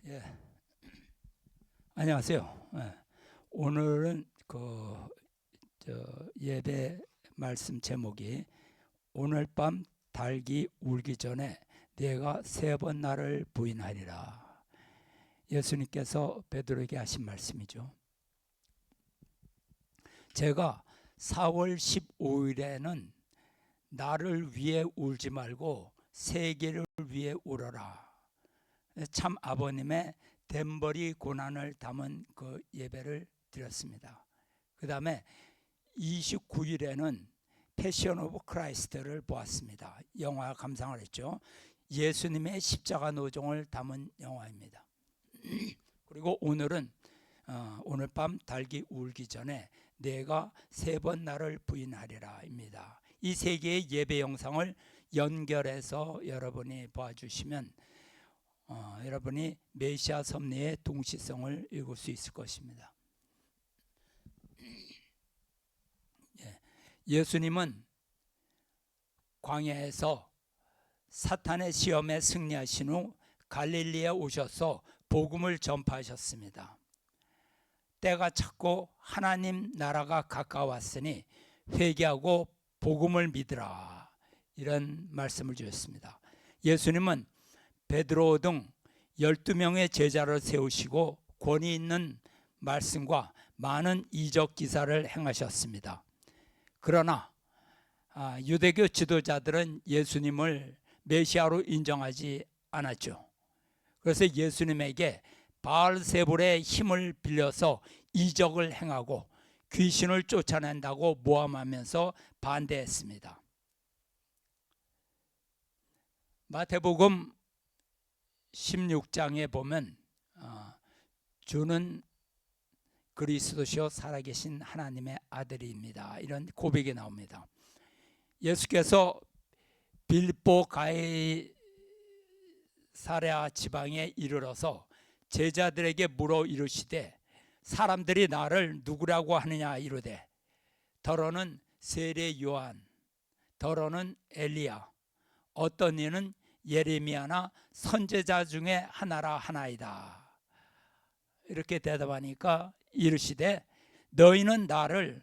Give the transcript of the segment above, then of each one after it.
예, 안녕하세요. 오늘은 예배 말씀 제목이 오늘 밤 닭이 울기 전에 내가 3번 나를 부인하리라. 예수님께서 베드로에게 하신 말씀이죠. 제가 4월 15일에는 나를 위해 울지 말고 세계를 위해 울어라. 참 아버님의 덴버리 고난을 담은 그 예배를 드렸습니다. 그 다음에 29일에는 패션 오브 크라이스트를 보았습니다. 영화 감상을 했죠. 예수님의 십자가 노종을 담은 영화입니다. 그리고 오늘은 오늘 밤 닭이 울기 전에 내가 3번 나를 부인하리라 입니다. 이 세 개의 예배 영상을 연결해서 여러분이 봐주시면 여러분이 메시아 섭리의 동시성을 읽을 수 있을 것입니다. 예수님은 광야에서 사탄의 시험에 승리하신 후 갈릴리에 오셔서 복음을 전파하셨습니다. 때가 찼고 하나님 나라가 가까웠으니 회개하고 복음을 믿으라, 이런 말씀을 주셨습니다. 예수님은 베드로 등 12명의 제자를 세우시고 권위 있는 말씀과 많은 이적 기사를 행하셨습니다. 그러나 유대교 지도자들은 예수님을 메시아로 인정하지 않았죠. 그래서 예수님에게 바알세불의 힘을 빌려서 이적을 행하고 귀신을 쫓아낸다고 모함하면서 반대했습니다. 마태복음 16장에 보면 주는 그리스도시요 살아계신 하나님의 아들입니다, 이런 고백이 나옵니다. 예수께서 빌보 가이사랴 지방에 이르러서 제자들에게 물어 이르시되 사람들이 나를 누구라고 하느냐 이르되 더러는 세례 요한, 더러는 엘리야, 어떤 이는 예레미야나 선지자 중에 하나라 하나이다. 이렇게 대답하니까 이르시되 너희는 나를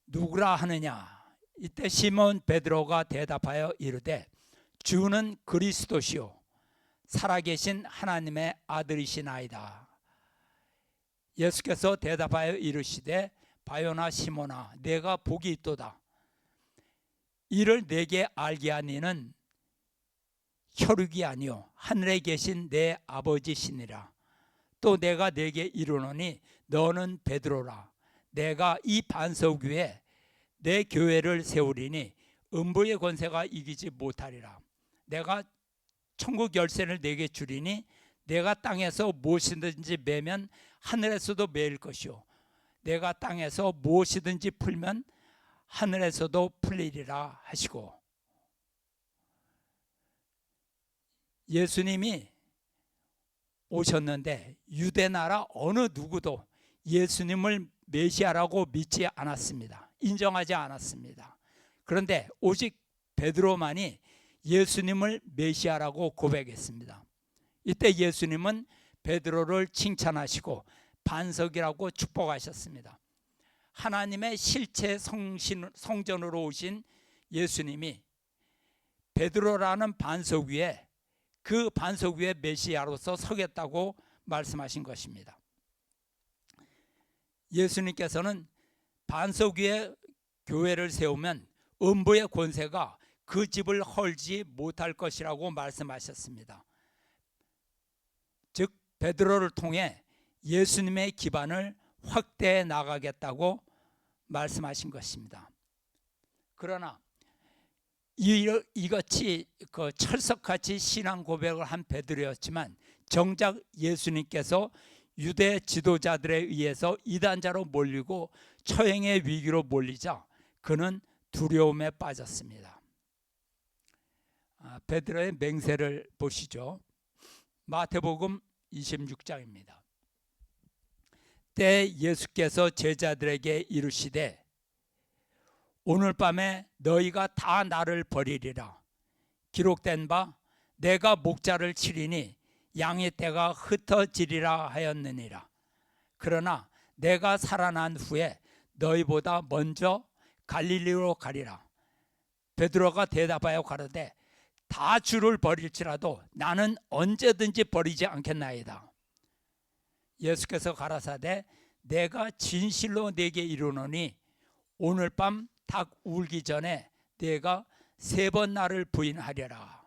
누구라 하느냐. 이때 시몬 베드로가 대답하여 이르되 주는 그리스도시요 살아계신 하나님의 아들이시나이다. 예수께서 대답하여 이르시되 바요나 시몬아, 내가 복이 있도다. 이를 내게 알게 한 이는 혈육이 아니요 하늘에 계신 내 아버지시니라. 또 내가 내게 이르노니 너는 베드로라. 내가 이 반석 위에 내 교회를 세우리니 음부의 권세가 이기지 못하리라. 내가 천국 열쇠를 내게 주리니 내가 땅에서 무엇이든지 매면 하늘에서도 매일 것이요 내가 땅에서 무엇이든지 풀면 하늘에서도 풀리리라 하시고, 예수님이 오셨는데 유대 나라 어느 누구도 예수님을 메시아라고 믿지 않았습니다. 인정하지 않았습니다. 그런데 오직 베드로만이 예수님을 메시아라고 고백했습니다. 이때 예수님은 베드로를 칭찬하시고 반석이라고 축복하셨습니다. 하나님의 실체 성전으로 오신 예수님이 베드로라는 반석 위에, 그 반석 위에 메시아로서 서겠다고 말씀하신 것입니다. 예수님께서는 반석 위에 교회를 세우면 음부의 권세가 그 집을 헐지 못할 것이라고 말씀하셨습니다. 즉 베드로를 통해 예수님의 기반을 확대해 나가겠다고 말씀하신 것입니다. 그러나 이같이 철석같이 신앙 고백을 한 베드로였지만 정작 예수님께서 유대 지도자들에 의해서 이단자로 몰리고 처형의 위기로 몰리자 그는 두려움에 빠졌습니다. 베드로의 맹세를 보시죠. 마태복음 26장입니다. 때 예수께서 제자들에게 이르시되 오늘 밤에 너희가 다 나를 버리리라. 기록된 바 내가 목자를 치리니 양의 떼가 흩어지리라 하였느니라. 그러나 내가 살아난 후에 너희보다 먼저 갈릴리로 가리라. 베드로가 대답하여 가로되 다 주를 버릴지라도 나는 언제든지 버리지 않겠나이다. 예수께서 가라사대 내가 진실로 네게 이르노니 오늘 밤 닭 울기 전에 네가 3번 나를 부인하려라.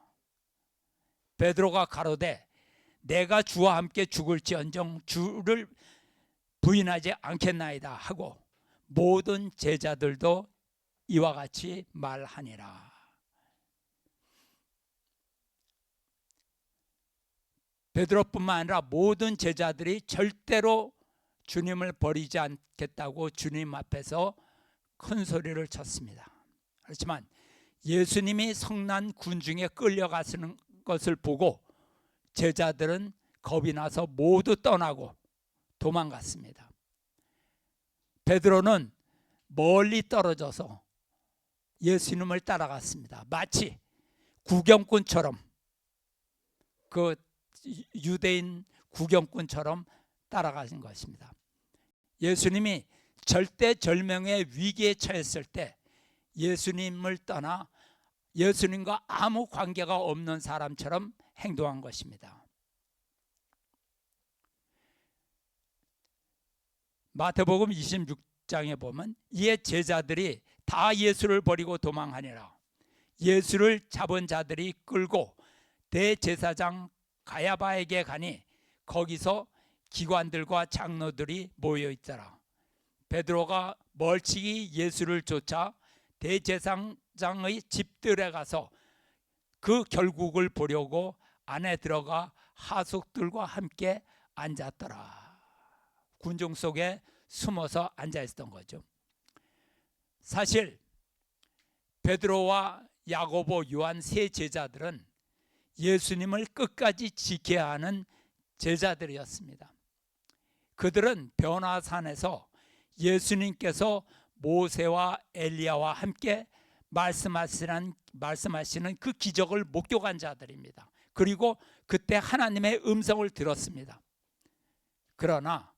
베드로가 가로되 내가 주와 함께 죽을지언정 주를 부인하지 않겠나이다 하고 모든 제자들도 이와 같이 말하니라. 베드로뿐만 아니라 모든 제자들이 절대로 주님을 버리지 않겠다고 주님 앞에서 큰 소리를 쳤습니다. 그렇지만 예수님이 성난 군중에 끌려가시는 것을 보고 제자들은 겁이 나서 모두 떠나고 도망갔습니다. 베드로는 멀리 떨어져서 예수님을 따라갔습니다. 마치 구경꾼처럼, 그 유대인 구경꾼처럼 따라가신 것입니다. 예수님이 절대절명의 위기에 처했을 때 예수님을 떠나 예수님과 아무 관계가 없는 사람처럼 행동한 것입니다. 마태복음 26장에 보면 이에 제자들이 다 예수를 버리고 도망하니라. 예수를 잡은 자들이 끌고 대제사장 가야바에게 가니 거기서 기관들과 장로들이 모여 있더라. 베드로가 멀찍이 예수를 쫓아 대제사장의 집들에 가서 그 결국을 보려고 안에 들어가 하숙들과 함께 앉았더라. 군중 속에 숨어서 앉아 있었던 거죠. 사실 베드로와 야고보, 요한 3 제자들은 예수님을 끝까지 지켜야 하는 제자들이었습니다. 그들은 변화산에서 예수님께서 모세와 엘리야와 함께 말씀하시는 그 기적을 목격한 자들입니다. 그리고 그때 하나님의 음성을 들었습니다. 그러나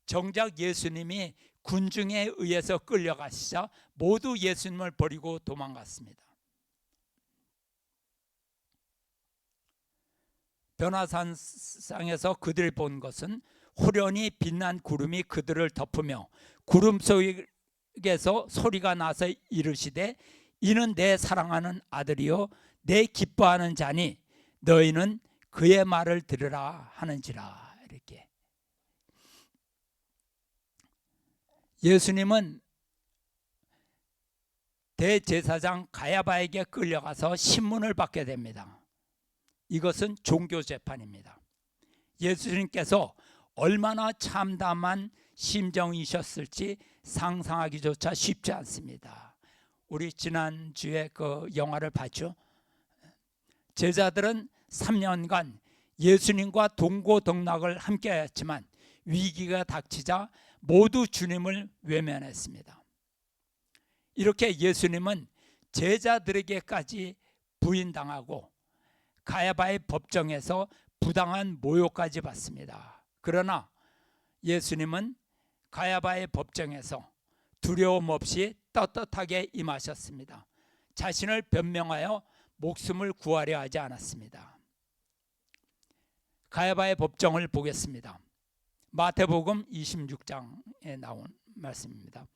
정작 예수님이 군중에 의해서 끌려가시자 모두 예수님을 버리고 도망갔습니다. 변화산상에서 그들이 본 것은 호련히 빛난 구름이 그들을 덮으며 구름 속에서 소리가 나서 이르시되 이는 내 사랑하는 아들이요 내 기뻐하는 자니 너희는 그의 말을 들으라 하는지라. 이렇게 예수님은 대제사장 가야바에게 끌려가서 신문을 받게 됩니다. 이것은 종교 재판입니다. 예수님께서 얼마나 참담한 심정이셨을지 상상하기조차 쉽지 않습니다. 우리 지난주에 그 영화를 봤죠. 제자들은 3년간 예수님과 동고동락을 함께 하였지만 위기가 닥치자 모두 주님을 외면했습니다. 이렇게 예수님은 제자들에게까지 부인당하고 가야바의 법정에서 부당한 모욕까지 받습니다. 그러나 예수님은 가야바의 법정에서 두려움 없이 떳떳하게 임하셨습니다. 자신을 변명하여 목숨을 구하려 하지 않았습니다. 가야바의 법정을 보겠습니다. 마태복음 26장에 나온 말씀입니다.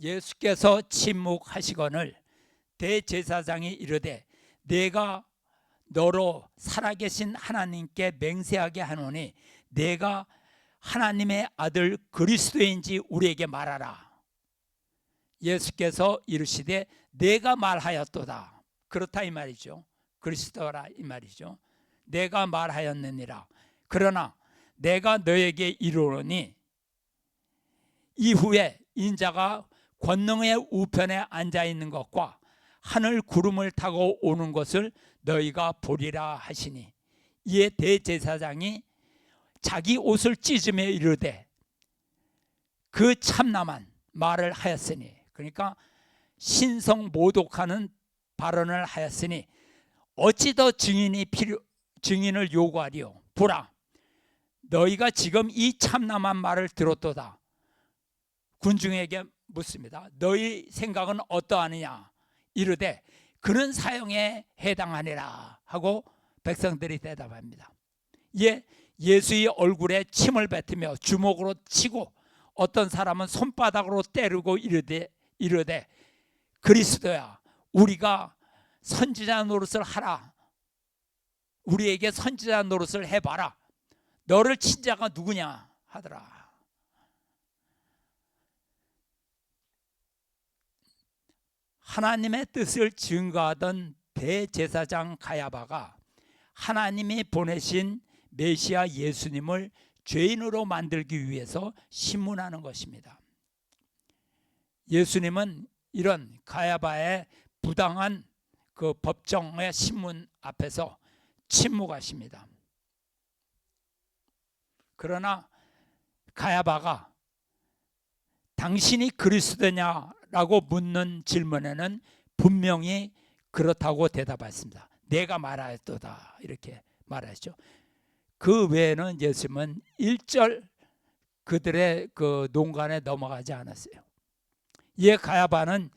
예수께서 침묵하시거늘 대제사장이 이르되 내가 너로 살아계신 하나님께 맹세하게 하노니 내가 하나님의 아들 그리스도인지 우리에게 말하라. 예수께서 이르시되 내가 말하였도다. 그렇다 이 말이죠. 그리스도라 이 말이죠. 내가 말하였느니라. 그러나 내가 너에게 이르노니 이후에 인자가 권능의 우편에 앉아 있는 것과 하늘 구름을 타고 오는 것을 너희가 보리라 하시니 이에 대제사장이 자기 옷을 찢으며 이르되 그 참남한 말을 하였으니, 그러니까 신성 모독하는 발언을 하였으니 어찌 더 증인이 증인을 요구하리요. 보라, 너희가 지금 이 참남한 말을 들었도다. 군중에게 묻습니다. 너희 생각은 어떠하느냐? 이르되 그는 사형에 해당하니라 하고 백성들이 대답합니다. 예수의 얼굴에 침을 뱉으며 주먹으로 치고 어떤 사람은 손바닥으로 때리고 이르되 그리스도야, 우리가 선지자 노릇을 하라. 우리에게 선지자 노릇을 해봐라. 너를 친 자가 누구냐 하더라. 하나님의 뜻을 증거하던 대제사장 가야바가 하나님이 보내신 메시아 예수님을 죄인으로 만들기 위해서 신문하는 것입니다. 예수님은 이런 가야바의 부당한 그 법정의 신문 앞에서 침묵하십니다. 그러나 가야바가 당신이 그리스도냐라고 묻는 질문에는 분명히 그렇다고 대답했습니다. 내가 말하였도다 이렇게 말하죠. 그 외에는 예수님은 일절 그들의 그 농간에 넘어가지 않았어요. 가야바는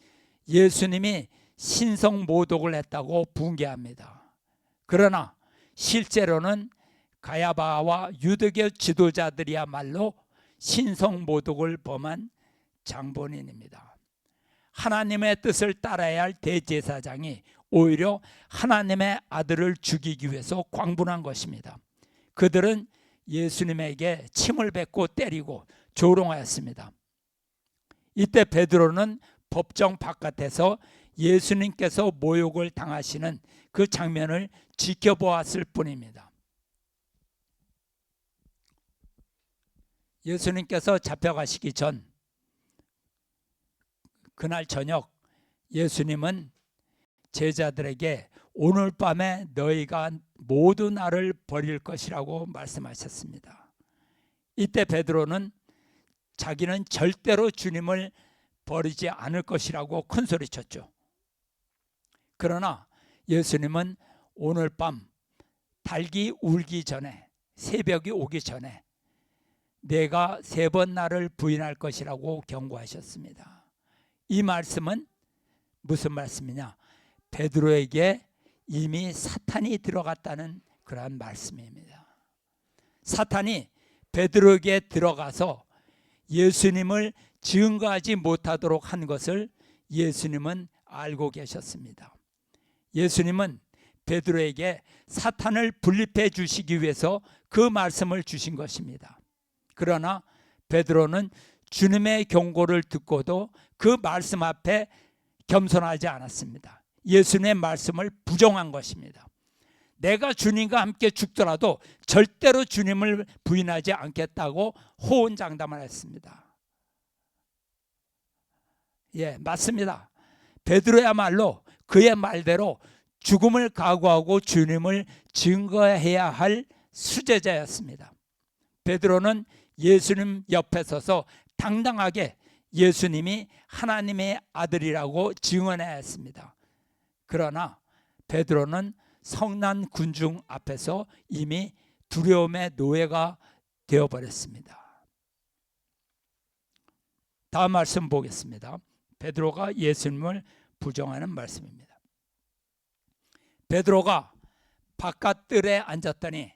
예수님이 신성 모독을 했다고 붕괴합니다. 그러나 실제로는 가야바와 유대교 지도자들이야말로 신성 모독을 범한 장본인입니다. 하나님의 뜻을 따라야 할 대제사장이 오히려 하나님의 아들을 죽이기 위해서 광분한 것입니다. 그들은 예수님에게 침을 뱉고 때리고 조롱하였습니다. 이때 베드로는 법정 바깥에서 예수님께서 모욕을 당하시는 그 장면을 지켜보았을 뿐입니다. 예수님께서 잡혀가시기 전 그날 저녁 예수님은 제자들에게 오늘 밤에 너희가 모두 나를 버릴 것이라고 말씀하셨습니다. 이때 베드로는 자기는 절대로 주님을 버리지 않을 것이라고 큰소리쳤죠. 그러나 예수님은 오늘 밤 닭이 울기 전에, 새벽이 오기 전에 내가 3번 나를 부인할 것이라고 경고하셨습니다. 이 말씀은 무슨 말씀이냐? 베드로에게 이미 사탄이 들어갔다는 그러한 말씀입니다. 사탄이 베드로에게 들어가서 예수님을 증거하지 못하도록 한 것을 예수님은 알고 계셨습니다. 예수님은 베드로에게 사탄을 분립해 주시기 위해서 그 말씀을 주신 것입니다. 그러나 베드로는 주님의 경고를 듣고도 그 말씀 앞에 겸손하지 않았습니다. 예수님의 말씀을 부정한 것입니다. 내가 주님과 함께 죽더라도 절대로 주님을 부인하지 않겠다고 호언장담을 했습니다. 맞습니다. 베드로야말로 그의 말대로 죽음을 각오하고 주님을 증거해야 할 수제자였습니다. 베드로는 예수님 옆에 서서 당당하게 예수님이 하나님의 아들이라고 증언해야 했습니다. 그러나 베드로는 성난 군중 앞에서 이미 두려움의 노예가 되어버렸습니다. 다음 말씀 보겠습니다. 베드로가 예수님을 부정하는 말씀입니다. 베드로가 바깥뜰에 앉았더니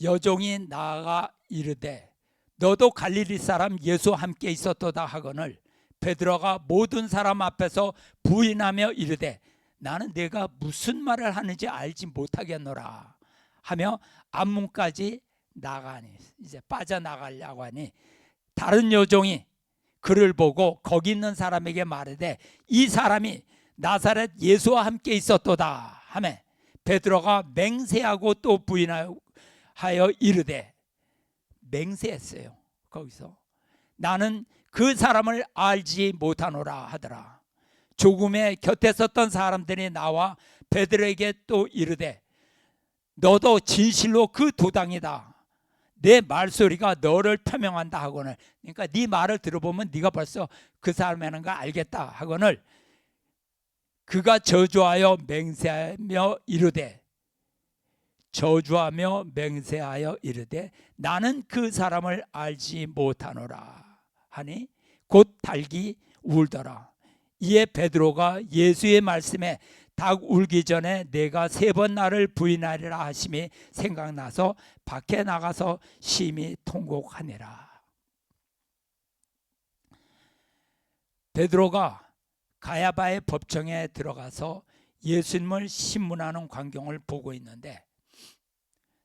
여종이 나아가 이르되 너도 갈릴리 사람 예수와 함께 있었도다 하거늘 베드로가 모든 사람 앞에서 부인하며 이르되 나는 내가 무슨 말을 하는지 알지 못하겠노라 하며 앞문까지 나가니 이제 빠져나가려고 하니 다른 여종이 그를 보고 거기 있는 사람에게 말하되 이 사람이 나사렛 예수와 함께 있었도다 하매 베드로가 맹세하고 또 부인하여 이르되 맹세했어요. 거기서 나는 그 사람을 알지 못하노라 하더라. 조금의 곁에 섰던 사람들이 나와 베드로에게 또 이르되 너도 진실로 그 도당이다. 내 말소리가 너를 표명한다 하거늘, 그러니까 네 말을 들어보면 네가 벌써 그 사람이라는 거 알겠다 하거늘 그가 저주하여 맹세하며 이르되 저주하며 맹세하여 이르되 나는 그 사람을 알지 못하노라 하니 곧 닭이 울더라. 이에 베드로가 예수의 말씀에 닭 울기 전에 내가 3번 나를 부인하리라 하심이 생각나서 밖에 나가서 심히 통곡하니라. 베드로가 가야바의 법정에 들어가서 예수님을 신문하는 광경을 보고 있는데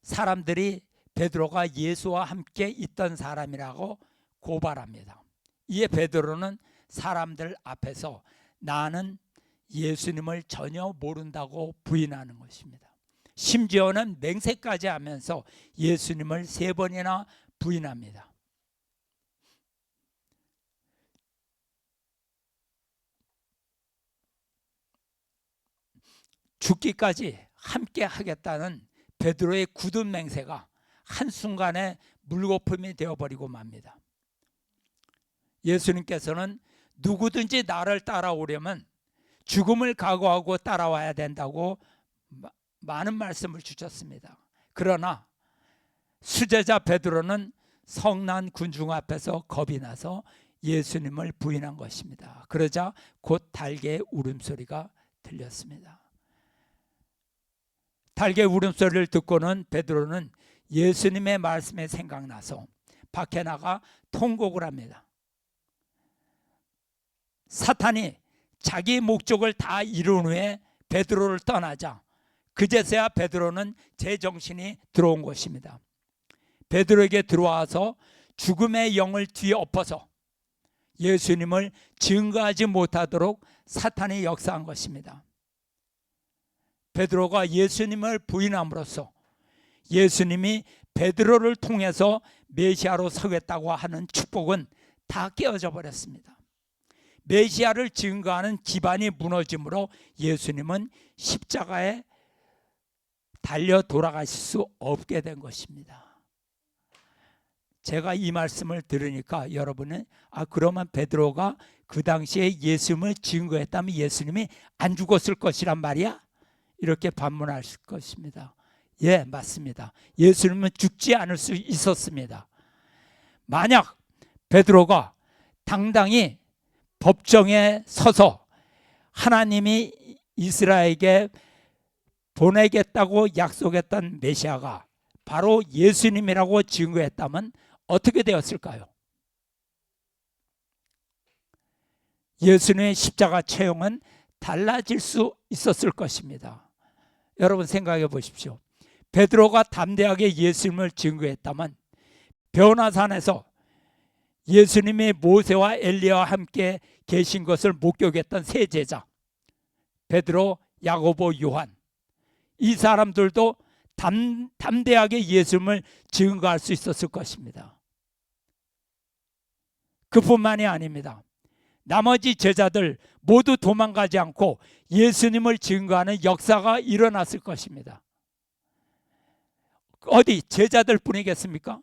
사람들이 베드로가 예수와 함께 있던 사람이라고 고발합니다. 이에 베드로는 사람들 앞에서 나는 예수님을 전혀 모른다고 부인하는 것입니다. 심지어는 맹세까지 하면서 예수님을 3번이나 부인합니다. 죽기까지 함께 하겠다는 베드로의 굳은 맹세가 한순간에 물거품이 되어버리고 맙니다. 예수님께서는 누구든지 나를 따라오려면 죽음을 각오하고 따라와야 된다고 많은 말씀을 주셨습니다. 그러나 수제자 베드로는 성난 군중 앞에서 겁이 나서 예수님을 부인한 것입니다. 그러자 곧 닭의 울음소리가 들렸습니다. 닭의 울음소리를 듣고는 베드로는 예수님의 말씀에 생각나서 밖에 나가 통곡을 합니다. 사탄이 자기 목적을 다 이룬 후에 베드로를 떠나자 그제서야 베드로는 제정신이 들어온 것입니다. 베드로에게 들어와서 죽음의 영을 뒤엎어서 예수님을 증거하지 못하도록 사탄이 역사한 것입니다. 베드로가 예수님을 부인함으로써 예수님이 베드로를 통해서 메시아로 서겠다고 하는 축복은 다 깨어져 버렸습니다. 메시아를 증거하는 기반이 무너짐으로 예수님은 십자가에 달려 돌아가실 수 없게 된 것입니다. 제가 이 말씀을 들으니까 여러분은 그러면 베드로가 그 당시에 예수님을 증거했다면 예수님이 안 죽었을 것이란 말이야? 이렇게 반문하실 것입니다. 예, 맞습니다. 예수님은 죽지 않을 수 있었습니다. 만약 베드로가 당당히 법정에 서서 하나님이 이스라엘에게 보내겠다고 약속했던 메시아가 바로 예수님이라고 증거했다면 어떻게 되었을까요? 예수님의 십자가 체형은 달라질 수 있었을 것입니다. 여러분 생각해 보십시오. 베드로가 담대하게 예수님을 증거했다면 변화산에서 예수님이 모세와 엘리야와 함께 계신 것을 목격했던 세 제자 베드로, 야고보, 요한, 이 사람들도 담대하게 예수님을 증거할 수 있었을 것입니다. 그뿐만이 아닙니다. 나머지 제자들 모두 도망가지 않고 예수님을 증거하는 역사가 일어났을 것입니다. 어디 제자들 뿐이겠습니까?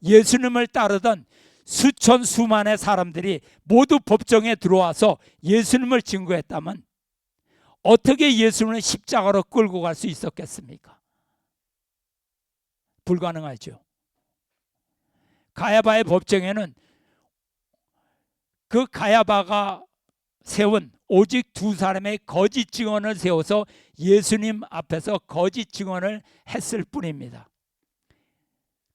예수님을 따르던 수천 수만의 사람들이 모두 법정에 들어와서 예수님을 증거했다면 어떻게 예수님을 십자가로 끌고 갈 수 있었겠습니까? 불가능하죠. 가야바의 법정에는 그 가야바가 세운 오직 2사람의 거짓 증언을 세워서 예수님 앞에서 거짓 증언을 했을 뿐입니다.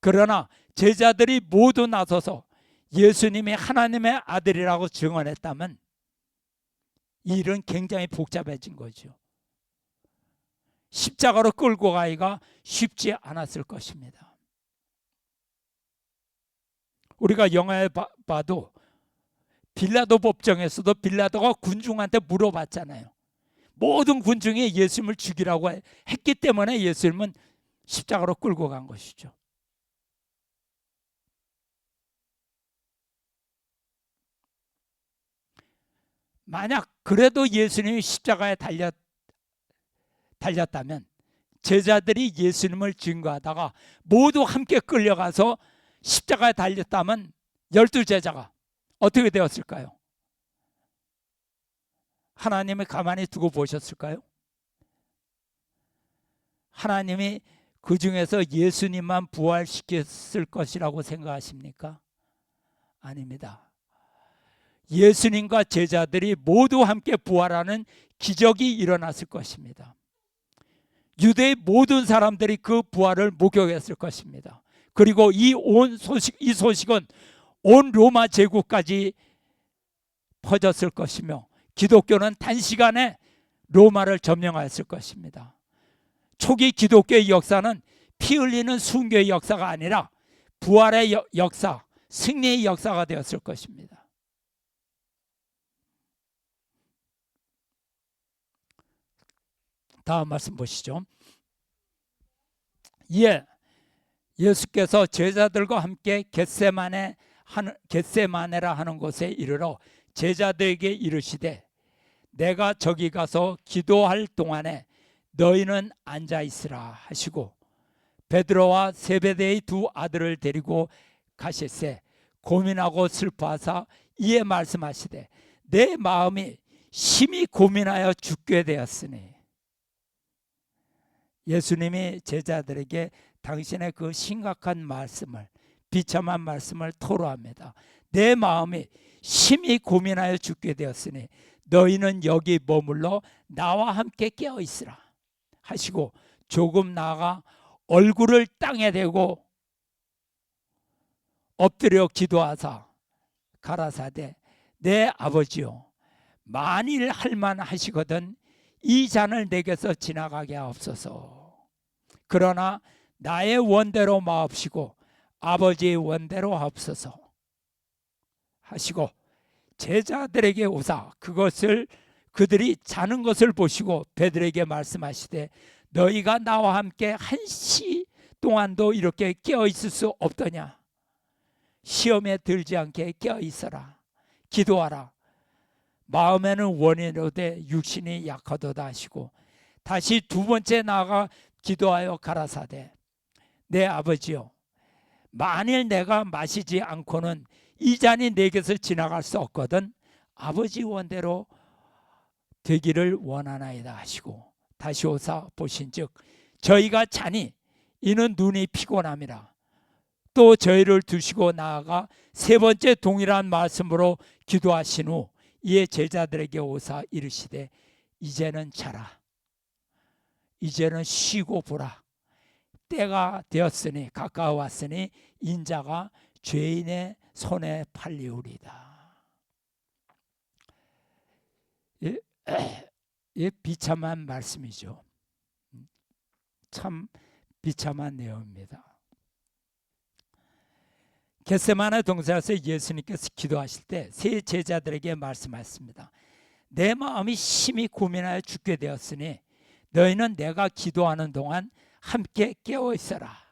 그러나 제자들이 모두 나서서 예수님이 하나님의 아들이라고 증언했다면 이 일은 굉장히 복잡해진 거죠. 십자가로 끌고 가기가 쉽지 않았을 것입니다. 우리가 영화에 봐도 빌라도 법정에서도 빌라도가 군중한테 물어봤잖아요. 모든 군중이 예수님을 죽이라고 했기 때문에 예수님은 십자가로 끌고 간 것이죠. 만약 그래도 예수님이 십자가에 달렸다면 제자들이 예수님을 증거하다가 모두 함께 끌려가서 십자가에 달렸다면 12제자가 어떻게 되었을까요? 하나님이 가만히 두고 보셨을까요? 하나님이 그 중에서 예수님만 부활시켰을 것이라고 생각하십니까? 아닙니다. 예수님과 제자들이 모두 함께 부활하는 기적이 일어났을 것입니다. 유대의 모든 사람들이 그 부활을 목격했을 것입니다. 그리고 이 소식은 온 로마 제국까지 퍼졌을 것이며 기독교는 단시간에 로마를 점령하였을 것입니다. 초기 기독교의 역사는 피 흘리는 순교의 역사가 아니라 부활의 역사, 승리의 역사가 되었을 것입니다. 다음 말씀 보시죠. 예, 예수께서 제자들과 함께 겟세마네라 하는 곳에 이르러 제자들에게 이르시되 내가 저기 가서 기도할 동안에 너희는 앉아 있으라 하시고 베드로와 세베대의 두 아들을 데리고 가실새 고민하고 슬퍼하사 이에 말씀하시되 내 마음이 심히 고민하여 죽게 되었으니. 예수님이 제자들에게 당신의 그 심각한 말씀을, 비참한 말씀을 토로합니다. 내 마음이 심히 고민하여 죽게 되었으니 너희는 여기 머물러 나와 함께 깨어 있으라 하시고 조금 나아가 얼굴을 땅에 대고 엎드려 기도하사 가라사대 내 아버지요 만일 할만하시거든 이 잔을 내게서 지나가게 하옵소서. 그러나 나의 원대로 마옵시고 아버지의 원대로 하옵소서 하시고 제자들에게 오사 그들이 자는 것을 보시고 베드로에게 말씀하시되 너희가 나와 함께 한 시 동안도 이렇게 깨어 있을 수 없더냐. 시험에 들지 않게 깨어 있어라. 기도하라. 마음에는 원이로되 육신이 약하도다 하시고 다시 두 번째 나아가 기도하여 가라사대 내 아버지요 만일 내가 마시지 않고는 이 잔이 내게서 지나갈 수 없거든 아버지 원대로 되기를 원하나이다 하시고 다시 오사 보신즉 저희가 자니 이는 눈이 피곤함이라. 또 저희를 두시고 나아가 세 번째 동일한 말씀으로 기도하신 후 이에 제자들에게 오사 이르시되 이제는 자라. 이제는 쉬고 보라. 때가 되었으니 가까워왔으니 인자가 죄인의 손에 팔리우리다. 이 비참한 말씀이죠. 참 비참한 내용입니다. 겟세마네 동산에서 예수님께서 기도하실 때 세 제자들에게 말씀하셨습니다. 내 마음이 심히 고민하여 죽게 되었으니 너희는 내가 기도하는 동안 함께 깨어 있어라.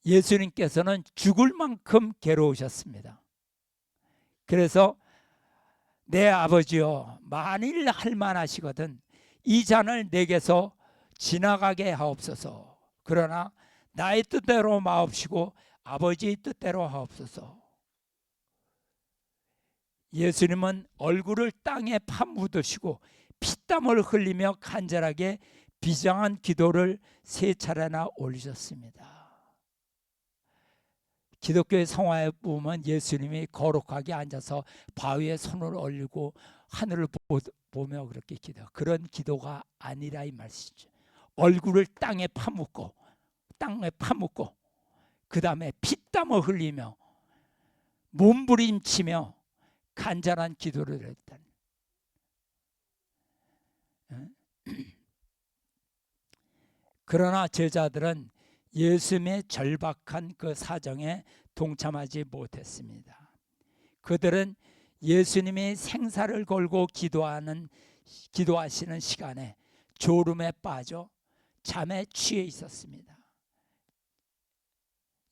예수님께서는 죽을 만큼 괴로우셨습니다. 그래서 내 아버지여 만일 할만하시거든 이 잔을 내게서 지나가게 하옵소서. 그러나 나의 뜻대로 마옵시고 아버지의 뜻대로 하옵소서. 예수님은 얼굴을 땅에 파묻으시고 피땀을 흘리며 간절하게 비장한 기도를 세 차례나 올리셨습니다. 기독교의 성화에 보면 예수님이 거룩하게 앉아서 바위에 손을 올리고 하늘을 보며 그렇게 그런 기도가 아니라 이 말이죠. 얼굴을 땅에 파묻고 그 다음에 피땀을 흘리며 몸부림치며 간절한 기도를 했다. 그러나 제자들은 예수님의 절박한 그 사정에 동참하지 못했습니다. 그들은 예수님이 생사를 걸고 기도하시는 시간에 졸음에 빠져 잠에 취해 있었습니다.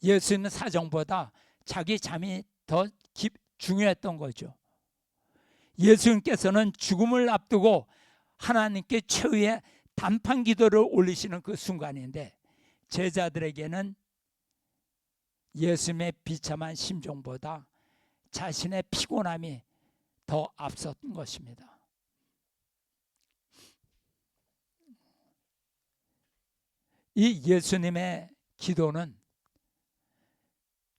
예수님의 사정보다 자기 잠이 더 중요했던 거죠. 예수님께서는 죽음을 앞두고 하나님께 최후의 단판 기도를 올리시는 그 순간인데 제자들에게는 예수님의 비참한 심정보다 자신의 피곤함이 더 앞섰던 것입니다. 이 예수님의 기도는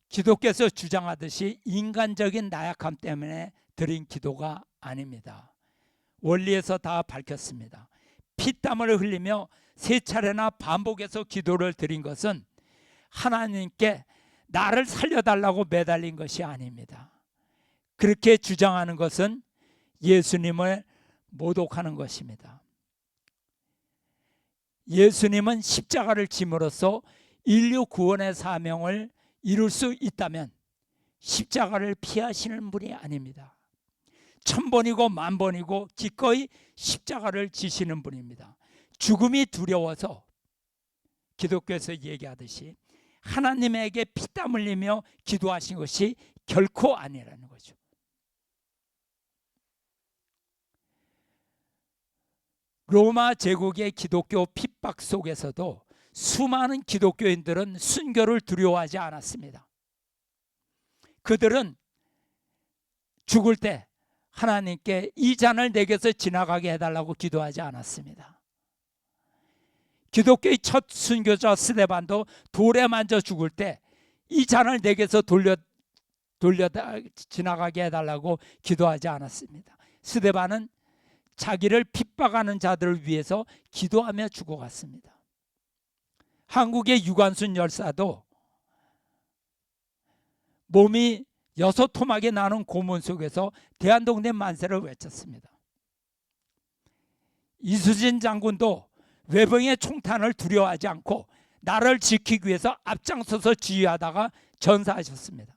기독교에서 주장하듯이 인간적인 나약함 때문에 드린 기도가 아닙니다. 원리에서 다 밝혔습니다. 피땀을 흘리며 3차례나 반복해서 기도를 드린 것은 하나님께 나를 살려달라고 매달린 것이 아닙니다. 그렇게 주장하는 것은 예수님을 모독하는 것입니다. 예수님은 십자가를 짐으로써 인류 구원의 사명을 이룰 수 있다면 십자가를 피하시는 분이 아닙니다. 1000번이고 10,000번이고 기꺼이 십자가를 지시는 분입니다. 죽음이 두려워서 기독교에서 얘기하듯이 하나님에게 피땀 흘리며 기도하신 것이 결코 아니라는 거죠. 로마 제국의 기독교 핍박 속에서도 수많은 기독교인들은 순교를 두려워하지 않았습니다. 그들은 죽을 때 하나님께 이 잔을 내게서 지나가게 해달라고 기도하지 않았습니다. 기독교의 첫 순교자 스데반도 돌에 만져 죽을 때 이 잔을 내게서 돌려 지나가게 해달라고 기도하지 않았습니다. 스데반은 자기를 핍박하는 자들을 위해서 기도하며 죽어갔습니다. 한국의 유관순 열사도 몸이 6토막이 나는 고문 속에서 대한독립 만세를 외쳤습니다. 이수진 장군도 외병의 총탄을 두려워하지 않고 나라를 지키기 위해서 앞장서서 지휘하다가 전사하셨습니다.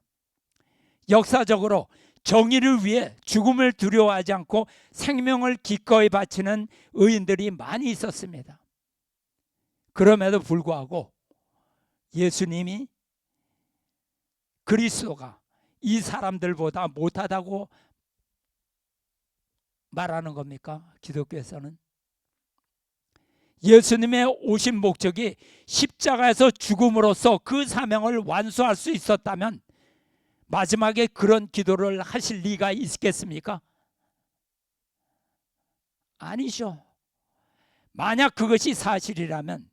역사적으로 정의를 위해 죽음을 두려워하지 않고 생명을 기꺼이 바치는 의인들이 많이 있었습니다. 그럼에도 불구하고 예수님이 그리스도가 이 사람들보다 못하다고 말하는 겁니까? 기독교에서는 예수님의 오신 목적이 십자가에서 죽음으로써 그 사명을 완수할 수 있었다면 마지막에 그런 기도를 하실 리가 있겠습니까? 아니죠. 만약 그것이 사실이라면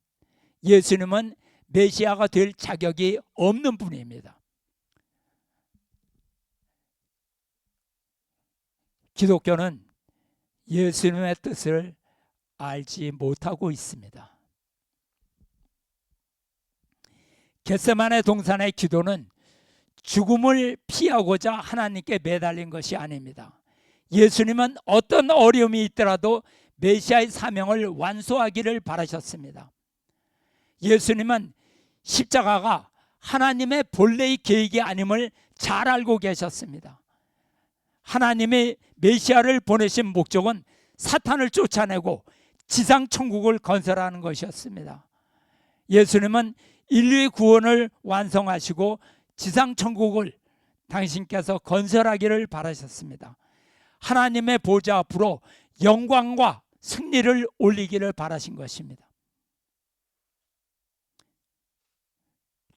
예수님은 메시아가 될 자격이 없는 분입니다. 기독교는 예수님의 뜻을 알지 못하고 있습니다. 겟세마네 동산의 기도는 죽음을 피하고자 하나님께 매달린 것이 아닙니다. 예수님은 어떤 어려움이 있더라도 메시아의 사명을 완수하기를 바라셨습니다. 예수님은 십자가가 하나님의 본래의 계획이 아님을 잘 알고 계셨습니다. 하나님의 메시아를 보내신 목적은 사탄을 쫓아내고 지상 천국을 건설하는 것이었습니다. 예수님은 인류의 구원을 완성하시고 지상 천국을 당신께서 건설하기를 바라셨습니다. 하나님의 보좌 앞으로 영광과 승리를 올리기를 바라신 것입니다.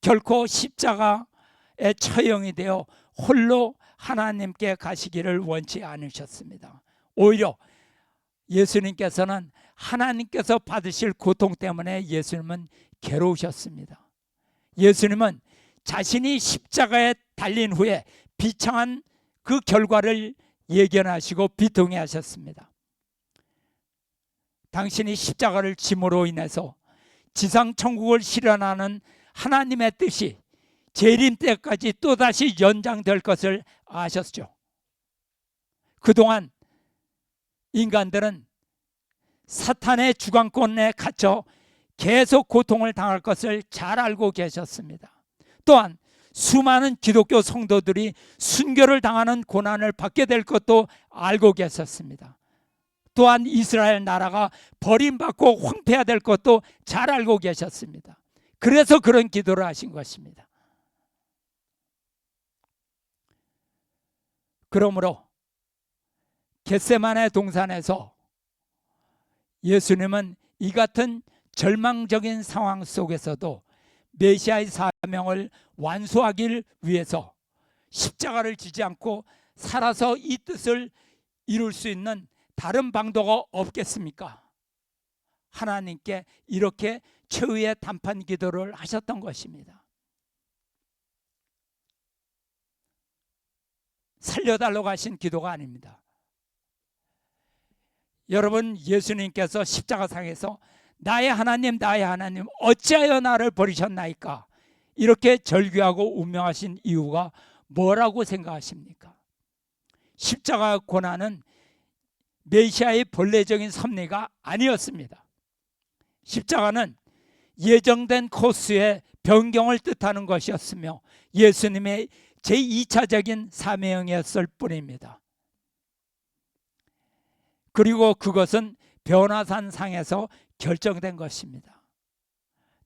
결코 십자가에 처형이 되어 홀로 하나님께 가시기를 원치 않으셨습니다. 오히려 예수님께서는 하나님께서 받으실 고통 때문에 예수님은 괴로우셨습니다. 예수님은 자신이 십자가에 달린 후에 비참한 그 결과를 예견하시고 비통해 하셨습니다. 당신이 십자가를 짐으로 인해서 지상 천국을 실현하는 하나님의 뜻이 재림 때까지 또다시 연장될 것을 아셨죠. 그동안 인간들은 사탄의 주관권에 갇혀 계속 고통을 당할 것을 잘 알고 계셨습니다. 또한 수많은 기독교 성도들이 순교를 당하는 고난을 받게 될 것도 알고 계셨습니다. 또한 이스라엘 나라가 버림받고 황폐화될 것도 잘 알고 계셨습니다. 그래서 그런 기도를 하신 것입니다. 그러므로 겟세마네 동산에서 예수님은 이 같은 절망적인 상황 속에서도 메시아의 사명을 완수하기 위해서 십자가를 지지 않고 살아서 이 뜻을 이룰 수 있는 다른 방도가 없겠습니까? 하나님께 이렇게 최후의 단판 기도를 하셨던 것입니다. 살려달라고 하신 기도가 아닙니다. 여러분, 예수님께서 십자가상에서 나의 하나님 나의 하나님 어찌하여 나를 버리셨나이까 이렇게 절규하고 운명하신 이유가 뭐라고 생각하십니까? 십자가 고난은 메시아의 본래적인 섭리가 아니었습니다. 십자가는 예정된 코스의 변경을 뜻하는 것이었으며 예수님의 제2차적인 사명이었을 뿐입니다. 그리고 그것은 변화산 상에서 결정된 것입니다.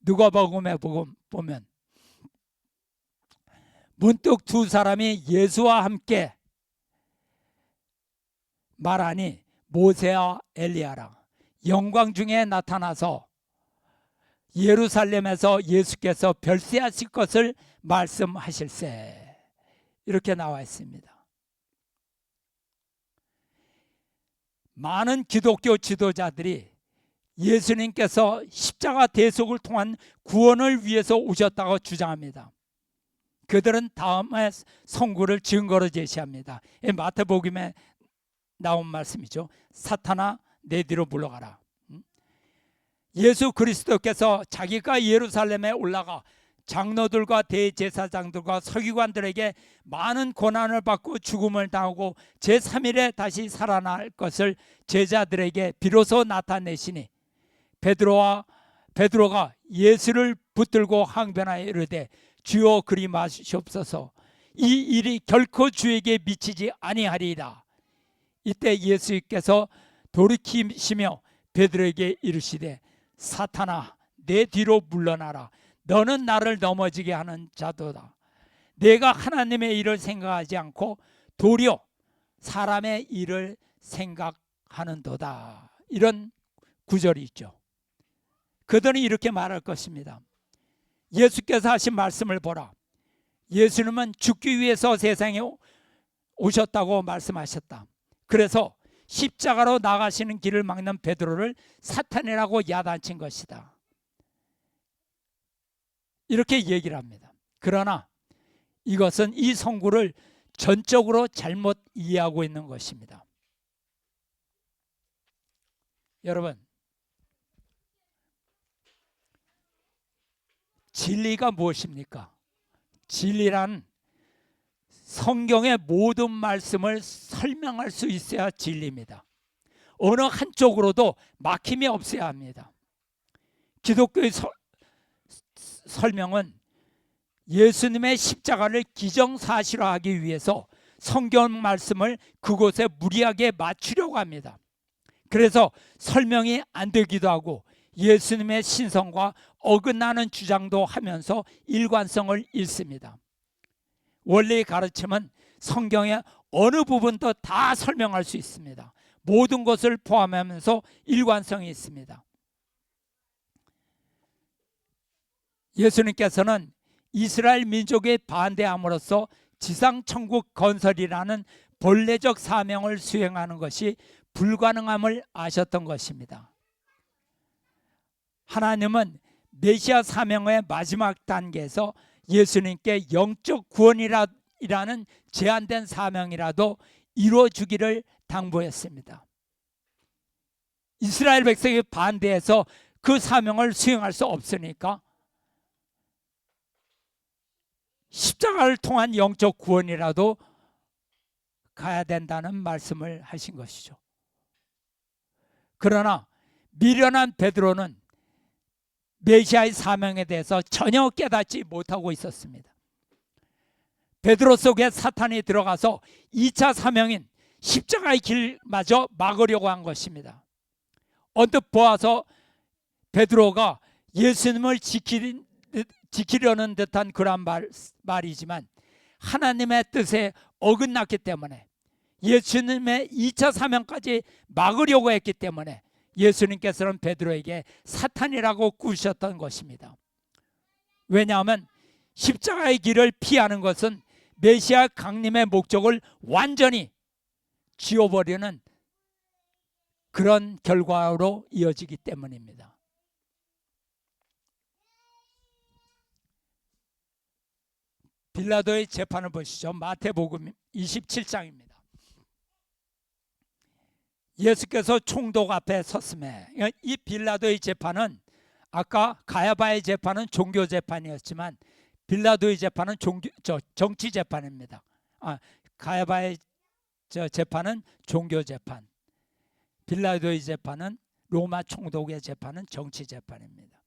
누가복음에 보면 문득 두 사람이 예수와 함께 말하니 모세와 엘리야라 영광 중에 나타나서 예루살렘에서 예수께서 별세하실 것을 말씀하실세 이렇게 나와 있습니다. 많은 기독교 지도자들이 예수님께서 십자가 대속을 통한 구원을 위해서 오셨다고 주장합니다. 그들은 다음에 선구를 증거로 제시합니다. 마태복음에 나온 말씀이죠. 사탄아 내 뒤로 물러가라. 예수 그리스도께서 자기가 예루살렘에 올라가 장로들과 대제사장들과 서기관들에게 많은 고난을 받고 죽음을 당하고 제3일에 다시 살아날 것을 제자들에게 비로소 나타내시니 베드로가 예수를 붙들고 항변하여 이르되 주여 그리 마시옵소서 이 일이 결코 주에게 미치지 아니하리이다. 이때 예수께서 돌이키시며 베드로에게 이르시되 사탄아 내 뒤로 물러나라 너는 나를 넘어지게 하는 자도다. 내가 하나님의 일을 생각하지 않고 도리어 사람의 일을 생각하는도다. 이런 구절이 있죠. 그들은 이렇게 말할 것입니다. 예수께서 하신 말씀을 보라. 예수님은 죽기 위해서 세상에 오셨다고 말씀하셨다. 그래서 십자가로 나가시는 길을 막는 베드로를 사탄이라고 야단친 것이다. 이렇게 얘기를 합니다. 그러나 이것은 이 선구를 전적으로 잘못 이해하고 있는 것입니다. 여러분, 진리가 무엇입니까? 진리란 성경의 모든 말씀을 설명할 수 있어야 진리입니다. 어느 한쪽으로도 막힘이 없어야 합니다. 기독교의 설명은 예수님의 십자가를 기정사실화하기 위해서 성경 말씀을 그곳에 무리하게 맞추려고 합니다. 그래서 설명이 안 되기도 하고 예수님의 신성과 어긋나는 주장도 하면서 일관성을 잃습니다. 원리의 가르침은 성경의 어느 부분도 다 설명할 수 있습니다. 모든 것을 포함하면서 일관성이 있습니다. 예수님께서는 이스라엘 민족에 반대함으로써 지상천국 건설이라는 본래적 사명을 수행하는 것이 불가능함을 아셨던 것입니다. 하나님은 메시아 사명의 마지막 단계에서 예수님께 영적 구원이라는 제한된 사명이라도 이루어주기를 당부했습니다. 이스라엘 백성이 반대해서 그 사명을 수행할 수 없으니까 십자가를 통한 영적 구원이라도 가야 된다는 말씀을 하신 것이죠. 그러나 미련한 베드로는 메시아의 사명에 대해서 전혀 깨닫지 못하고 있었습니다. 베드로 속에 사탄이 들어가서 2차 사명인 십자가의 길마저 막으려고 한 것입니다. 언뜻 보아서 베드로가 예수님을 지키려는 듯한 그런 말이지만 하나님의 뜻에 어긋났기 때문에 예수님의 2차 사명까지 막으려고 했기 때문에 예수님께서는 베드로에게 사탄이라고 꾸셨던 것입니다. 왜냐하면 십자가의 길을 피하는 것은 메시아 강림의 목적을 완전히 지워버리는 그런 결과로 이어지기 때문입니다. 빌라도의 재판을 보시죠. 마태복음 27장입니다. 예수께서 총독 앞에 섰음에, 이 빌라도의 재판은 아까 가야바의 재판은 종교 재판이었지만 빌라도의 재판은 정치 재판입니다. 가야바의 재판은 종교 재판, 빌라도의 재판은 로마 총독의 재판은 정치 재판입니다.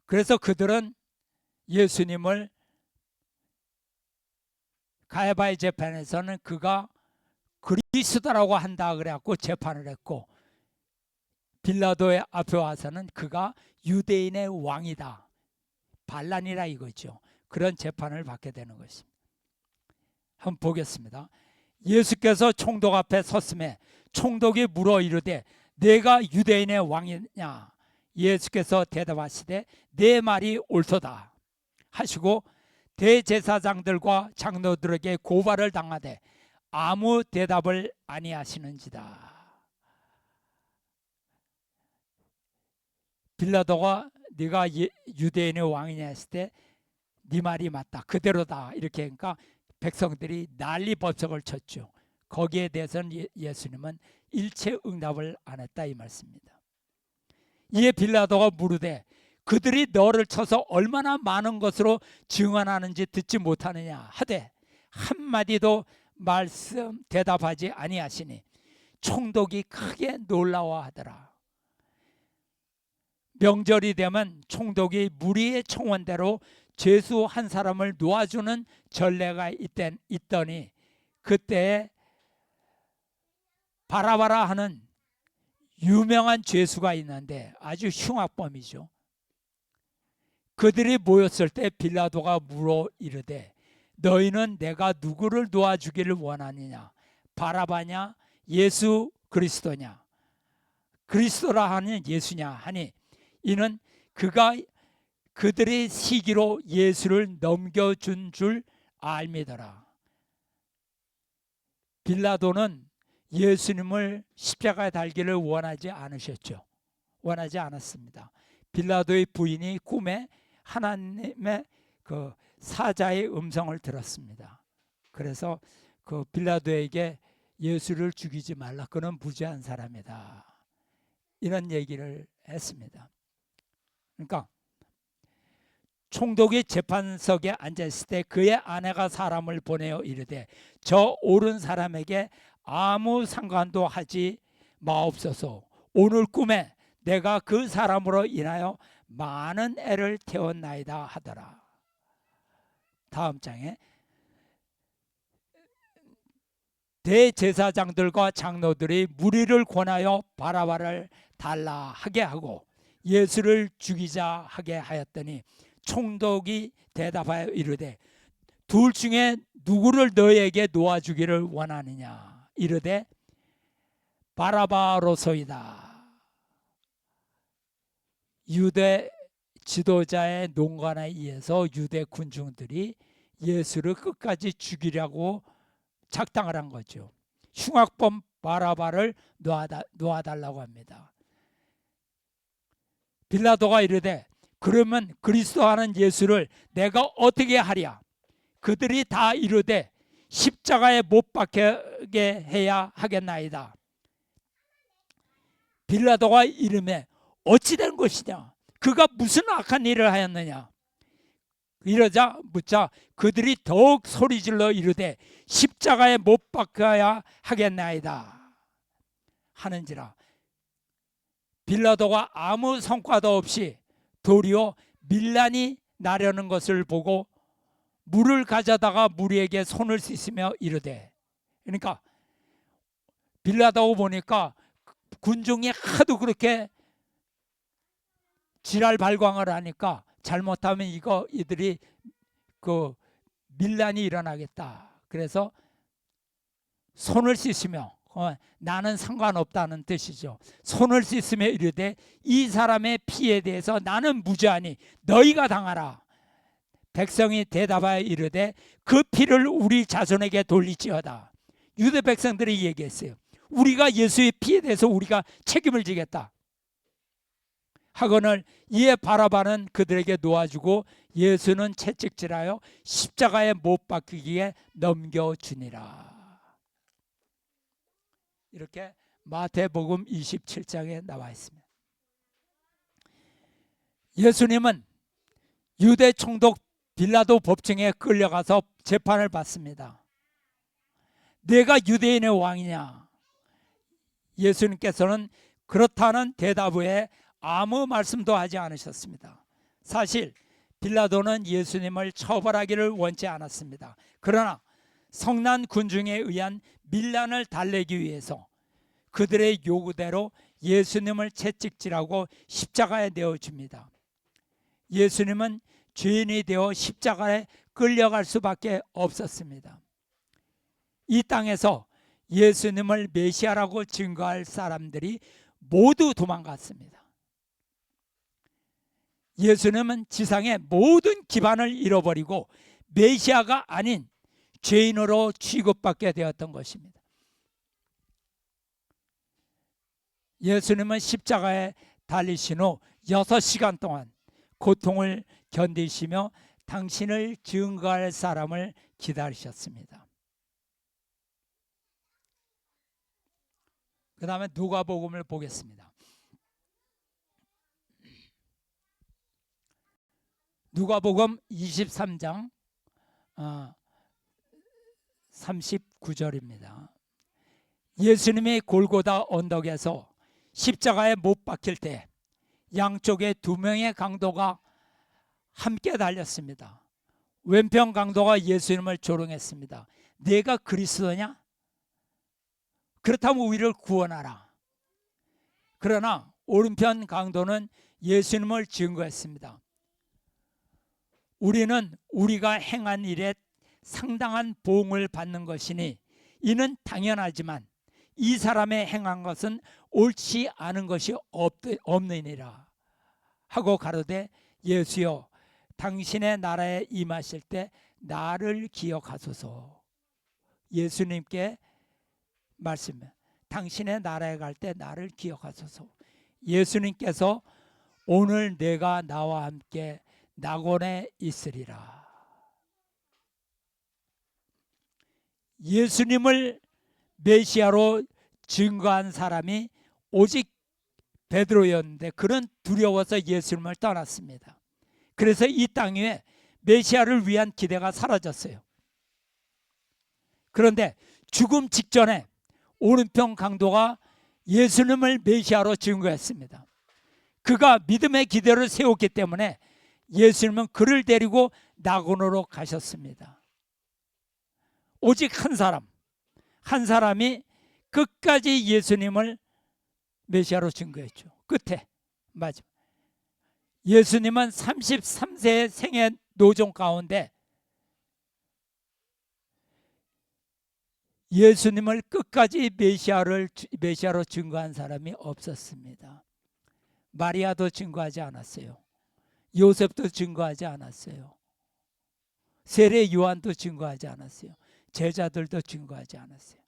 그래서 그들은 예수님을 가야바의 재판에서는 그가 그리스도라고 한다 그래갖고 재판을 했고, 빌라도의 앞에 와서는 그가 유대인의 왕이다, 반란이라 이거죠. 그런 재판을 받게 되는 것입니다. 한번 보겠습니다. 예수께서 총독 앞에 섰음에 총독이 물어 이르되 내가 유대인의 왕이냐? 예수께서 대답하시되 내 말이 옳도다 하시고 대제사장들과 장로들에게 고발을 당하되 아무 대답을 아니하시는지다. 빌라도가 네가 유대인의 왕이냐 했을 때 네 말이 맞다, 그대로다 이렇게 하니까 백성들이 난리 법석을 쳤죠. 거기에 대해서는 예수님은 일체 응답을 안 했다 이 말씀입니다. 이에 빌라도가 물으되 그들이 너를 쳐서 얼마나 많은 것으로 증언하는지 듣지 못하느냐 하되 한마디도 말씀 대답하지 아니하시니 총독이 크게 놀라워하더라. 명절이 되면 총독이 무리의 청원대로 죄수 한 사람을 놓아주는 전례가 있더니 그때에 바라바라 하는 유명한 죄수가 있는데 아주 흉악범이죠. 그들이 모였을 때 빌라도가 물어 이르되 너희는 내가 누구를 놓아주기를 원하느냐? 바라바냐? 예수 그리스도냐? 그리스도라 하는 예수냐 하니 이는 그가 그들의 시기로 예수를 넘겨준 줄 알미더라. 빌라도는 예수님을 십자가에 달기를 원하지 않으셨죠. 원하지 않았습니다. 빌라도의 부인이 꿈에 하나님의 그 사자의 음성을 들었습니다. 그래서 그 빌라도에게 예수를 죽이지 말라, 그는 무죄한 사람이다, 이런 얘기를 했습니다. 그러니까 총독이 재판석에 앉아있을 때 그의 아내가 사람을 보내어 이르되 저 옳은 사람에게 아무 상관도 하지 마옵소서. 오늘 꿈에 내가 그 사람으로 인하여 많은 애를 태웠나이다 하더라. 다음 장에 대제사장들과 장로들이 무리를 권하여 바라바를 달라 하게 하고 예수를 죽이자 하게 하였더니 총독이 대답하여 이르되 둘 중에 누구를 너에게 놓아주기를 원하느냐? 이르되 바라바로소이다. 유대 지도자의 농간에 의해서 유대 군중들이 예수를 끝까지 죽이려고 작당을 한 거죠. 흉악범 바라바를 놓아달라고 합니다. 빌라도가 이르되 그러면 그리스도 하는 예수를 내가 어떻게 하랴? 그들이 다 이르되 십자가에 못 박히게 해야 하겠나이다. 빌라도가 이르매 어찌 된 것이냐? 그가 무슨 악한 일을 하였느냐? 이러자 묻자 그들이 더욱 소리질러 이르되 십자가에 못 박혀야 하겠나이다 하는지라. 빌라도가 아무 성과도 없이 도리어 밀란이 나려는 것을 보고 물을 가져다가 무리에게 손을 씻으며 이르되, 그러니까 빌라도가 보니까 군중이 하도 그렇게 지랄 발광을 하니까 잘못하면 이들이 그 밀란이 일어나겠다. 그래서 손을 씻으며 나는 상관없다는 뜻이죠. 손을 씻으며 이르되 이 사람의 피에 대해서 나는 무죄하니 너희가 당하라. 백성이 대답하여 이르되 그 피를 우리 자손에게 돌리지어다. 유대 백성들이 얘기했어요. 우리가 예수의 피에 대해서 우리가 책임을 지겠다. 학원을 이에 바라바는 그들에게 놓아주고 예수는 채찍질하여 십자가에 못 박히기에 넘겨주니라. 이렇게 마태복음 27장에 나와 있습니다. 예수님은 유대 총독 빌라도 법정에 끌려가서 재판을 받습니다. 내가 유대인의 왕이냐? 예수님께서는 그렇다는 대답 외에 아무 말씀도 하지 않으셨습니다. 사실 빌라도는 예수님을 처벌하기를 원치 않았습니다. 그러나 성난 군중에 의한 밀란을 달래기 위해서 그들의 요구대로 예수님을 채찍질하고 십자가에 내어줍니다. 예수님은 죄인이 되어 십자가에 끌려갈 수밖에 없었습니다. 이 땅에서 예수님을 메시아라고 증거할 사람들이 모두 도망갔습니다. 예수님은 지상의 모든 기반을 잃어버리고 메시아가 아닌 죄인으로 취급받게 되었던 것입니다. 예수님은 십자가에 달리신 후 6시간 동안 고통을 견디시며 당신을 증거할 사람을 기다리셨습니다. 그 다음에 누가복음을 보겠습니다. 누가복음 23장 39절입니다. 예수님이 골고다 언덕에서 십자가에 못 박힐 때 양쪽에 2명의 강도가 함께 달렸습니다. 왼편 강도가 예수님을 조롱했습니다. 네가 그리스도냐? 그렇다면 우리를 구원하라. 그러나 오른편 강도는 예수님을 증거했습니다. 우리는 우리가 행한 일에 상당한 보응을 받는 것이니 이는 당연하지만 이 사람의 행한 것은 옳지 않은 것이 없느니라 하고 가로되 예수여 당신의 나라에 임하실 때 나를 기억하소서. 예수님께 말씀해 당신의 나라에 갈 때 나를 기억하소서. 예수님께서 오늘 내가 나와 함께 낙원에 있으리라. 예수님을 메시아로 증거한 사람이 오직 베드로였는데 그는 두려워서 예수님을 떠났습니다. 그래서 이 땅 위에 메시아를 위한 기대가 사라졌어요. 그런데 죽음 직전에 오른편 강도가 예수님을 메시아로 증거했습니다. 그가 믿음의 기대를 세웠기 때문에 예수님은 그를 데리고 낙원으로 가셨습니다. 오직 한 사람이 끝까지 예수님을 메시아로 증거했죠. 끝에 마지막 예수님은 33세의 생애 노정 가운데 예수님을 끝까지 메시아로 증거한 사람이 없었습니다. 마리아도 증거하지 않았어요. 요셉도 증거하지 않았어요. 세례 요한도 증거하지 않았어요. 제자들도 증거하지 않았어요.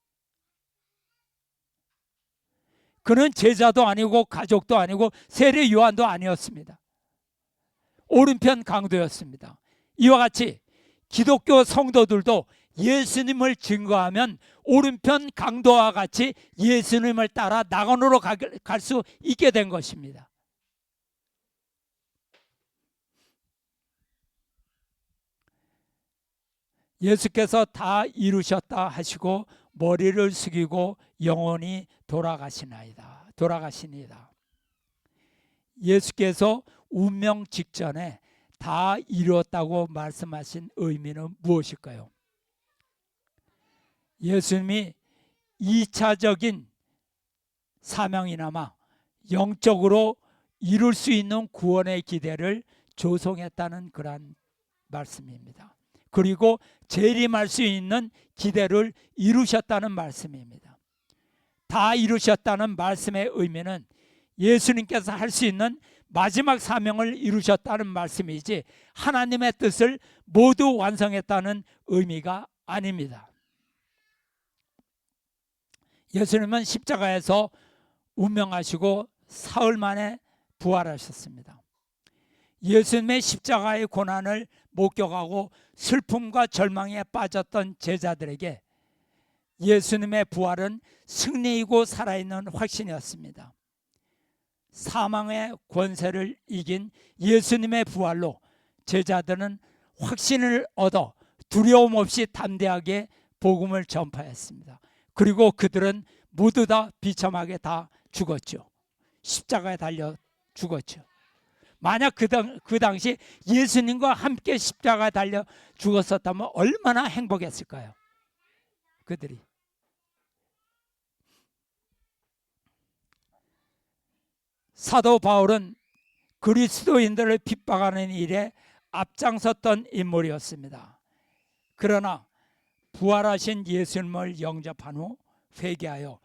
그는 제자도 아니고 가족도 아니고 세례 요한도 아니었습니다. 오른편 강도였습니다. 이와 같이 기독교 성도들도 예수님을 증거하면 오른편 강도와 같이 예수님을 따라 낙원으로 갈 수 있게 된 것입니다. 예수께서 다 이루셨다 하시고 머리를 숙이고 영원히 돌아가시니이다. 예수께서 운명 직전에 다 이루었다고 말씀하신 의미는 무엇일까요? 예수님이 2차적인 사명이나마 영적으로 이룰 수 있는 구원의 기대를 조성했다는 그런 말씀입니다. 그리고 재림할 수 있는 기대를 이루셨다는 말씀입니다. 다 이루셨다는 말씀의 의미는 예수님께서 할 수 있는 마지막 사명을 이루셨다는 말씀이지 하나님의 뜻을 모두 완성했다는 의미가 아닙니다. 예수님은 십자가에서 운명하시고 사흘 만에 부활하셨습니다. 예수님의 십자가의 고난을 목격하고 슬픔과 절망에 빠졌던 제자들에게 예수님의 부활은 승리이고 살아있는 확신이었습니다. 사망의 권세를 이긴 예수님의 부활로 제자들은 확신을 얻어 두려움 없이 담대하게 복음을 전파했습니다. 그리고 그들은 모두 다 비참하게 다 죽었죠. 십자가에 달려 죽었죠. 만약 그 당시 예수님과 함께 십자가에 달려 죽었었다면 얼마나 행복했을까요? 그들이. 사도 바울은 그리스도인들을 핍박하는 일에 앞장섰던 인물이었습니다. 그러나 부활하신 예수님을 영접한 후 회개하여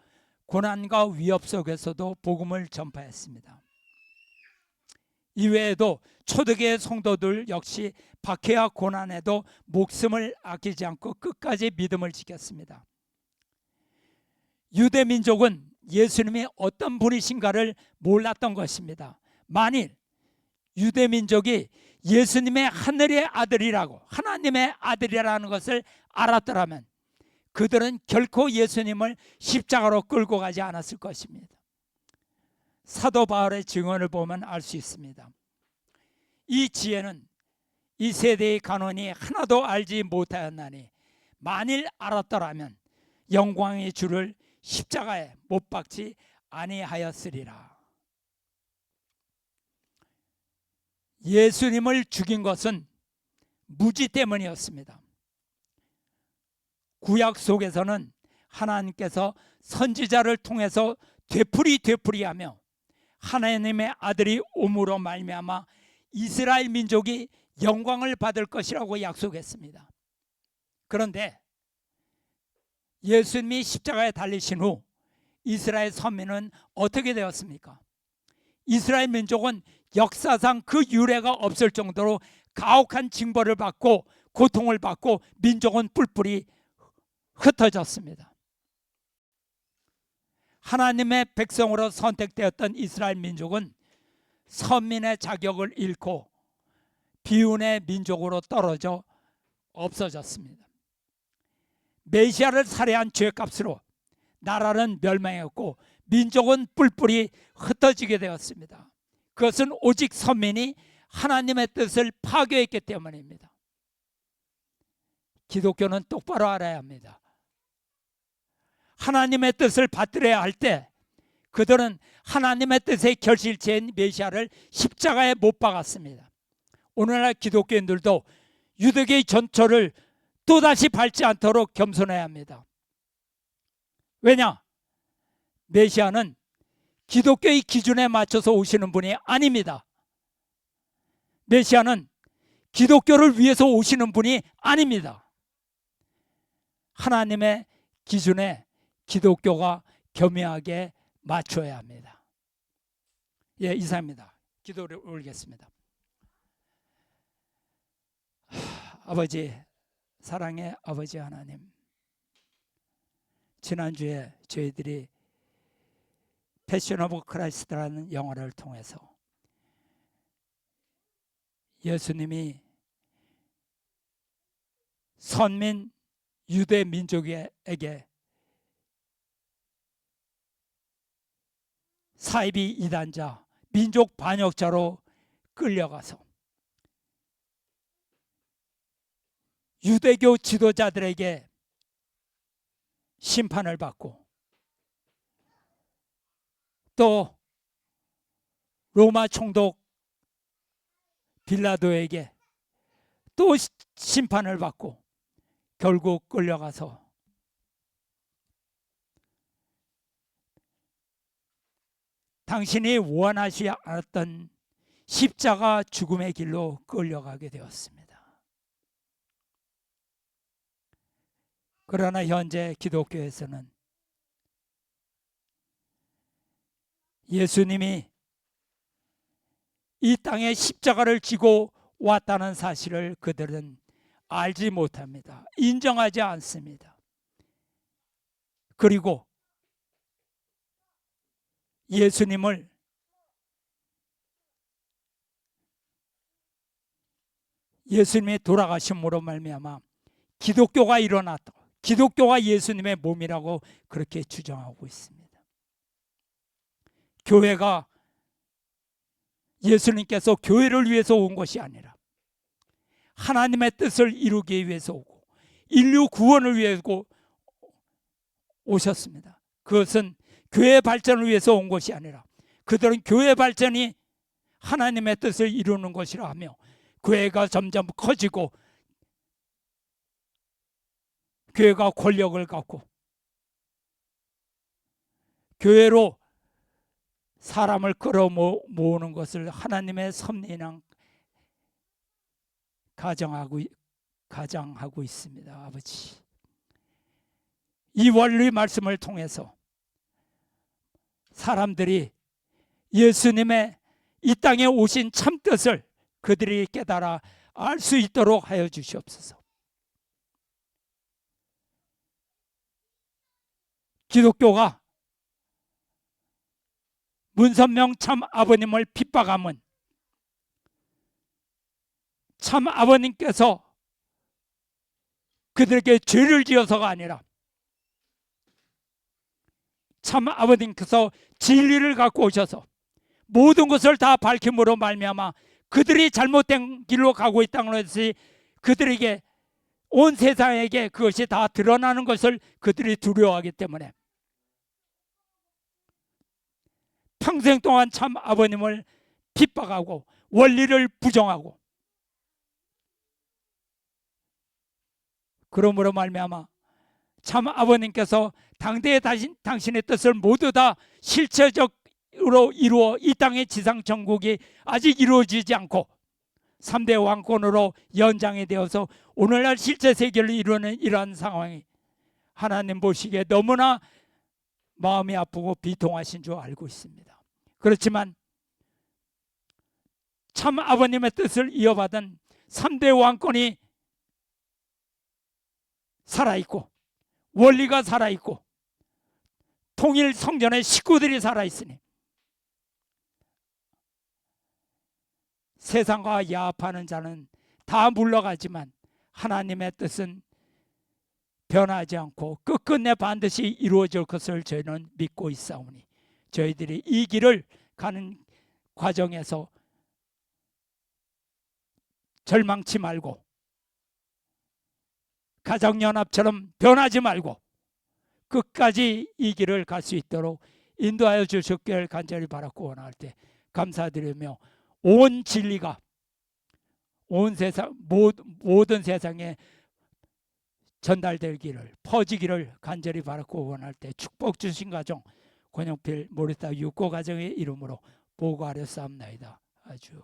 고난과 위협 속에서도 복음을 전파했습니다. 이외에도 초대교회 성도들 역시 박해와 고난에도 목숨을 아끼지 않고 끝까지 믿음을 지켰습니다. 유대 민족은 예수님이 어떤 분이신가를 몰랐던 것입니다. 만일 유대 민족이 예수님의 하늘의 아들이라고, 하나님의 아들이라는 것을 알았더라면 그들은 결코 예수님을 십자가로 끌고 가지 않았을 것입니다. 사도 바울의 증언을 보면 알 수 있습니다. 이 지혜는 이 세대의 간원이 하나도 알지 못하였나니 만일 알았더라면 영광의 주를 십자가에 못 박지 아니하였으리라. 예수님을 죽인 것은 무지 때문이었습니다. 구약 속에서는 하나님께서 선지자를 통해서 되풀이하며 하나님의 아들이 옴으로 말미암아 이스라엘 민족이 영광을 받을 것이라고 약속했습니다. 그런데 예수님이 십자가에 달리신 후 이스라엘 선민은 어떻게 되었습니까? 이스라엘 민족은 역사상 그 유례가 없을 정도로 가혹한 징벌을 받고 고통을 받고 민족은 뿔뿔이 흩어졌습니다. 하나님의 백성으로 선택되었던 이스라엘 민족은 선민의 자격을 잃고 비운의 민족으로 떨어져 없어졌습니다. 메시아를 살해한 죄값으로 나라는 멸망했고 민족은 뿔뿔이 흩어지게 되었습니다. 그것은 오직 선민이 하나님의 뜻을 파괴했기 때문입니다. 기독교는 똑바로 알아야 합니다. 하나님의 뜻을 받들어야 할 때 그들은 하나님의 뜻의 결실체인 메시아를 십자가에 못 박았습니다. 오늘날 기독교인들도 유대교의 전철을 또다시 밟지 않도록 겸손해야 합니다. 왜냐? 메시아는 기독교의 기준에 맞춰서 오시는 분이 아닙니다. 메시아는 기독교를 위해서 오시는 분이 아닙니다. 하나님의 기준에 기독교가 겸허하게 맞춰야 합니다. 예, 이상입니다. 기도를 올리겠습니다. 아버지, 사랑의 아버지 하나님, 지난주에 저희들이 패션 오브 크라이스트라는 영화를 통해서 예수님이 선민 유대 민족에게 사이비 이단자, 민족 반역자로 끌려가서 유대교 지도자들에게 심판을 받고 또 로마 총독 빌라도에게 또 심판을 받고 결국 끌려가서 당신이 원하지 않았던 십자가 죽음의 길로 끌려가게 되었습니다. 그러나 현재 기독교에서는 예수님이 이 땅에 십자가를 지고 왔다는 사실을 그들은 알지 못합니다. 인정하지 않습니다. 그리고 예수님을 예수님의 돌아가심으로 말미암아 기독교가 일어났다. 기독교가 예수님의 몸이라고 그렇게 주장하고 있습니다. 교회가 예수님께서 교회를 위해서 온 것이 아니라 하나님의 뜻을 이루기 위해서 오고 인류 구원을 위해서 오셨습니다. 그것은 교회 발전을 위해서 온 것이 아니라 그들은 교회 발전이 하나님의 뜻을 이루는 것이라 하며 교회가 점점 커지고 교회가 권력을 갖고 교회로 사람을 끌어모으는 것을 하나님의 섭리랑 가정하고 있습니다. 아버지, 이 원리 말씀을 통해서 사람들이 예수님의 이 땅에 오신 참뜻을 그들이 깨달아 알 수 있도록 하여 주시옵소서. 기독교가 문선명 참 아버님을 핍박함은 참 아버님께서 그들에게 죄를 지어서가 아니라 참 아버님께서 진리를 갖고 오셔서 모든 것을 다 밝힘으로 말미암아 그들이 잘못된 길로 가고 있다는 것이 그들에게 온 세상에게 그것이 다 드러나는 것을 그들이 두려워하기 때문에 평생 동안 참 아버님을 핍박하고 원리를 부정하고 그러므로 말미암아 참 아버님께서 당대의 당신의 뜻을 모두 다 실체적으로 이루어 이 땅의 지상 천국이 아직 이루어지지 않고 3대 왕권으로 연장이 되어서 오늘날 실제 세계를 이루는 이러한 상황이 하나님 보시기에 너무나 마음이 아프고 비통하신 줄 알고 있습니다. 그렇지만 참 아버님의 뜻을 이어받은 3대 왕권이 살아있고 원리가 살아있고 통일 성전의 식구들이 살아있으니 세상과 야합하는 자는 다 물러가지만 하나님의 뜻은 변하지 않고 끝끝내 반드시 이루어질 것을 저희는 믿고 있사오니 저희들이 이 길을 가는 과정에서 절망치 말고 가정연합처럼 변하지 말고 끝까지 이 길을 갈 수 있도록 인도하여 주셨기를 간절히 바라고 원할 때 감사드리며 온 진리가 온 세상 모든 세상에 전달되기를 퍼지기를 간절히 바라고 원할 때 축복 주신 가정 권영필 모리타 육고 가정의 이름으로 보고하려 싸움나이다. 아주